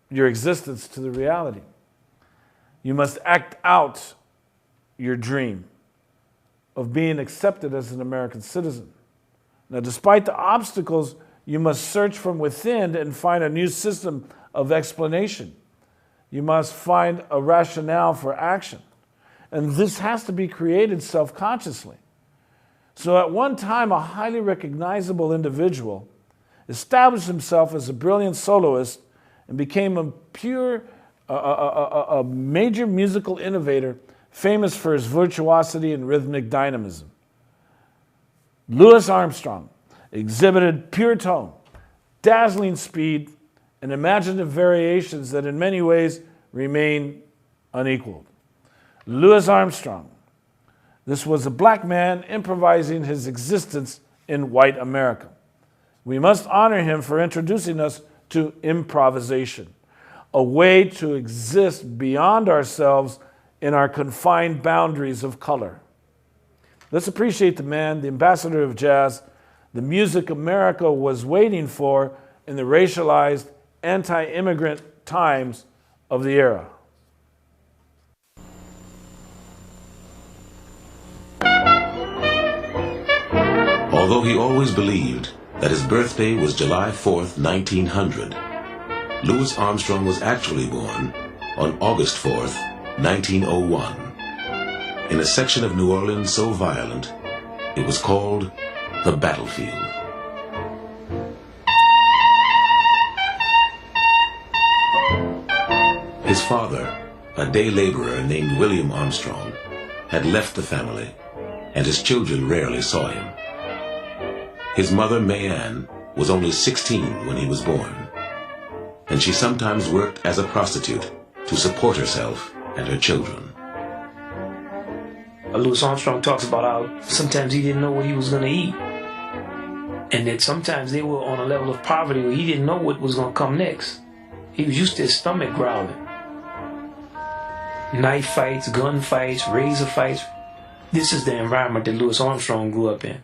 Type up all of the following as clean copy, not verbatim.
your existence to the reality. You must act out your dream of being accepted as an American citizen. Now, despite the obstacles, you must search from within and find a new system of explanation. You must find a rationale for action. And this has to be created self-consciously. So at one time, a highly recognizable individual established himself as a brilliant soloist and became a major musical innovator, famous for his virtuosity and rhythmic dynamism. Louis Armstrong exhibited pure tone, dazzling speed, and imaginative variations that in many ways remain unequaled. Louis Armstrong. This was a black man improvising his existence in white America. We must honor him for introducing us to improvisation, a way to exist beyond ourselves in our confined boundaries of color. Let's appreciate the man, the ambassador of jazz, the music America was waiting for in the racialized, anti-immigrant times of the era. Although he always believed that his birthday was July 4th, 1900, Louis Armstrong was actually born on August 4th, 1901, in a section of New Orleans so violent it was called the battlefield. His father, a day laborer named William Armstrong, had left the family, and his children rarely saw him. His mother, May Ann, was only 16 when he was born, and she sometimes worked as a prostitute to support herself and her children. Louis Armstrong talks about how sometimes he didn't know what he was going to eat, and that sometimes they were on a level of poverty where he didn't know what was going to come next. He was used to his stomach growling. Knife fights, gun fights, razor fights. This is the environment that Louis Armstrong grew up in.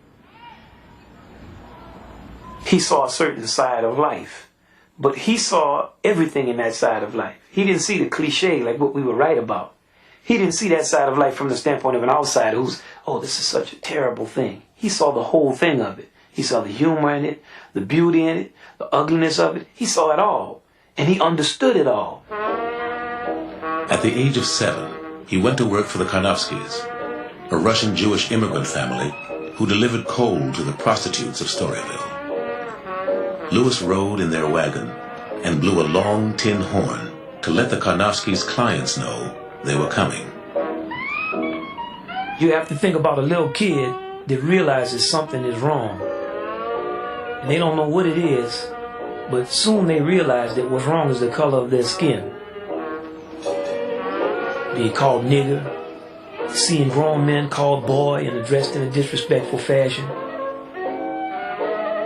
He saw a certain side of life, but he saw everything in that side of life. He didn't see the cliche like what we would write about. He didn't see that side of life from the standpoint of an outsider who's, oh, this is such a terrible thing. He saw the whole thing of it. He saw the humor in it, the beauty in it, the ugliness of it. He saw it all, and he understood it all. At the age of 7, he went to work for the Karnofskys, a Russian Jewish immigrant family who delivered coal to the prostitutes of Storyville. Louis rode in their wagon and blew a long tin horn to let the Karnofskys' clients know they were coming. You have to think about a little kid that realizes something is wrong. And they don't know what it is, but soon they realize that what's wrong is the color of their skin. Being called nigger, seeing grown men called boy and addressed in a disrespectful fashion.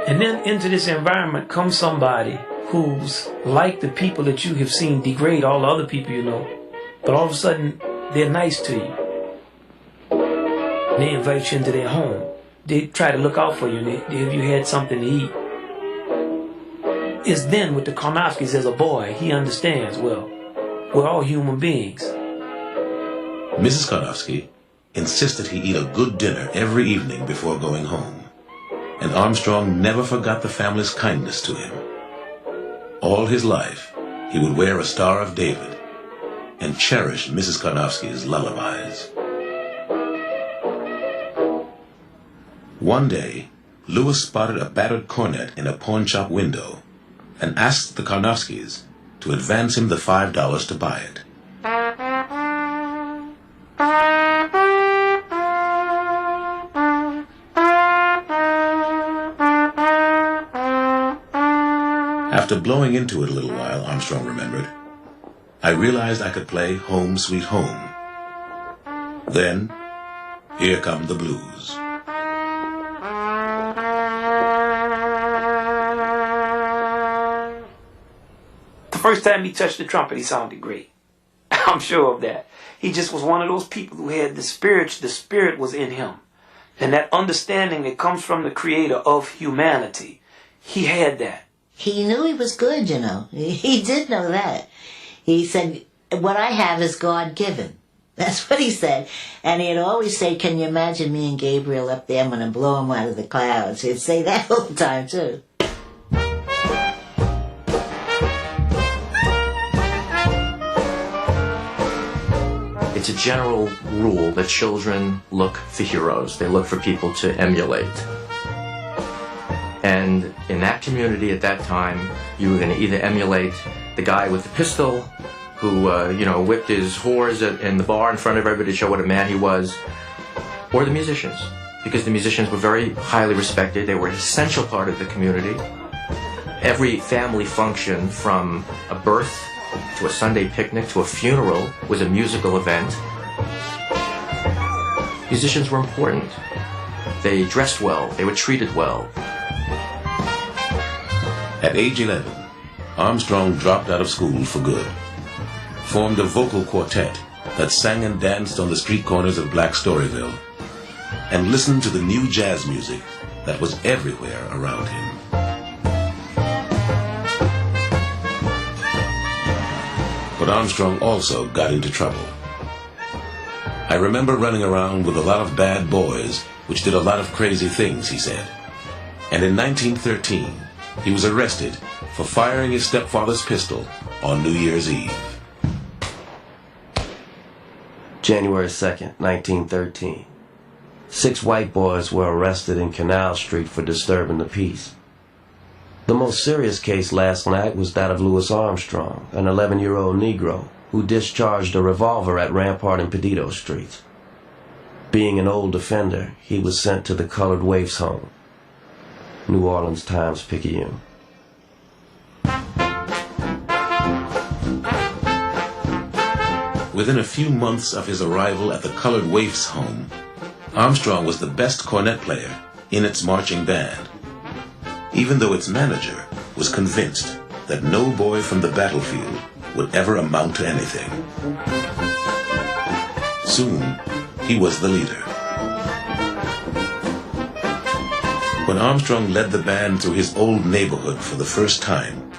And then into this environment comes somebody who's like the people that you have seen degrade all the other people you know, but all of a sudden they're nice to you. They invite you into their home. They try to look out for you. They give you had something to eat. It's then with the Karnofskys as a boy, he understands, well, we're all human beings. Mrs. Karnofsky insisted he eat a good dinner every evening before going home, and Armstrong never forgot the family's kindness to him. All his life, he would wear a Star of David and cherish Mrs. Karnofsky's lullabies. One day, Louis spotted a battered cornet in a pawn shop window and asked the Karnofskys to advance him the $5 to buy it. After blowing into it a little while, Armstrong remembered, I realized I could play Home Sweet Home. Then, here come the blues. The first time he touched the trumpet, he sounded great. I'm sure of that. He just was one of those people who had the spirit was in him. And that understanding that comes from the creator of humanity, he had that. He knew he was good, you know. He did know that. He said, what I have is God-given. That's what he said. And he'd always say, can you imagine me and Gabriel up there? I'm going to blow him out of the clouds. He'd say that all the time, too. It's a general rule that children look for heroes. They look for people to emulate. And in that community at that time, you were going to either emulate the guy with the pistol who, whipped his whores in the bar in front of everybody to show what a man he was, or the musicians, because the musicians were very highly respected. They were an essential part of the community. Every family function, from a birth to a Sunday picnic to a funeral, was a musical event. Musicians were important. They dressed well. They were treated well. At age 11, Armstrong dropped out of school for good, formed a vocal quartet that sang and danced on the street corners of Black Storyville, and listened to the new jazz music that was everywhere around him. But Armstrong also got into trouble. I remember running around with a lot of bad boys which did a lot of crazy things, he said. And in 1913, he was arrested for firing his stepfather's pistol on New Year's Eve. January 2nd, 1913. 6 white boys were arrested in Canal Street for disturbing the peace. The most serious case last night was that of Louis Armstrong, an 11-year-old Negro who discharged a revolver at Rampart and Perdido Streets. Being an old offender, he was sent to the Colored Waifs Home. New Orleans Times-Picayune. Within a few months of his arrival at the Colored Waifs Home, Armstrong was the best cornet player in its marching band, even though its manager was convinced that no boy from the battlefield would ever amount to anything. Soon, he was the leader. When Armstrong led the band through his old neighborhood for the first time,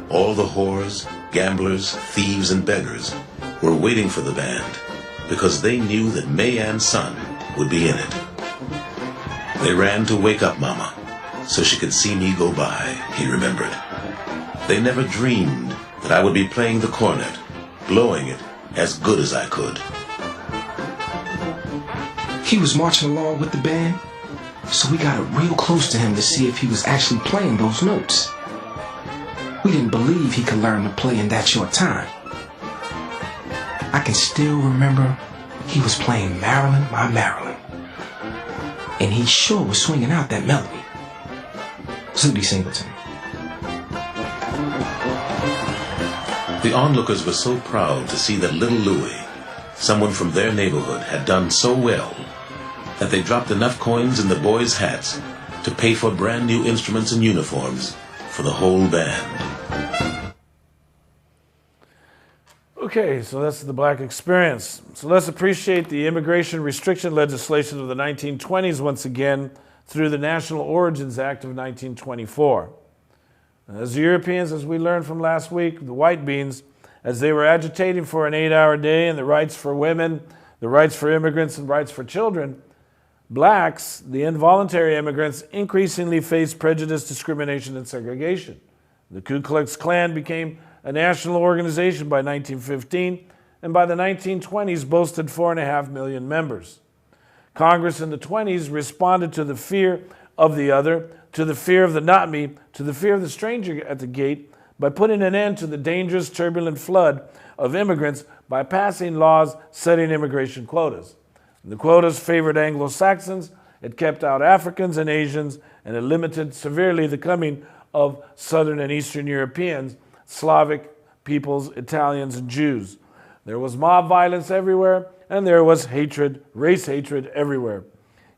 all the whores, gamblers, thieves, and beggars were waiting for the band because they knew that May Ann's son would be in it. They ran to wake up Mama so she could see me go by, he remembered. They never dreamed that I would be playing the cornet, blowing it as good as I could. He was marching along with the band, so we got real close to him to see if he was actually playing those notes. We didn't believe he could learn to play in that short time. I can still remember he was playing Maryland, My Maryland. And he sure was swinging out that melody. Zooty Singleton. The onlookers were so proud to see that little Louis, someone from their neighborhood, had done so well that they dropped enough coins in the boys' hats to pay for brand new instruments and uniforms for the whole band. Okay, so that's the black experience. So let's appreciate the immigration restriction legislation of the 1920s once again through the National Origins Act of 1924. As Europeans, as we learned from last week, the white beans, as they were agitating for an 8-hour day and the rights for women, the rights for immigrants, and rights for children, blacks, the involuntary immigrants, increasingly faced prejudice, discrimination, and segregation. The Ku Klux Klan became a national organization by 1915, and by the 1920s boasted 4.5 million members. Congress in the 20s responded to the fear of the other, to the fear of the not me, to the fear of the stranger at the gate, by putting an end to the dangerous, turbulent flood of immigrants by passing laws setting immigration quotas. The quotas favored Anglo-Saxons, it kept out Africans and Asians, and it limited severely the coming of Southern and Eastern Europeans, Slavic peoples, Italians, and Jews. There was mob violence everywhere, and there was hatred, race hatred everywhere.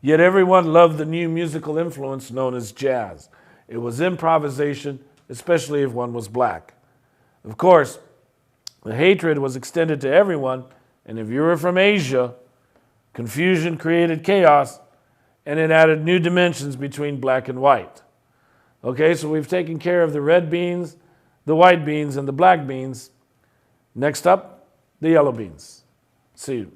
Yet everyone loved the new musical influence known as jazz. It was improvisation, especially if one was black. Of course, the hatred was extended to everyone, and if you were from Asia, confusion created chaos, and it added new dimensions between black and white. Okay, so we've taken care of the red beans, the white beans, and the black beans. Next up, the yellow beans. See you.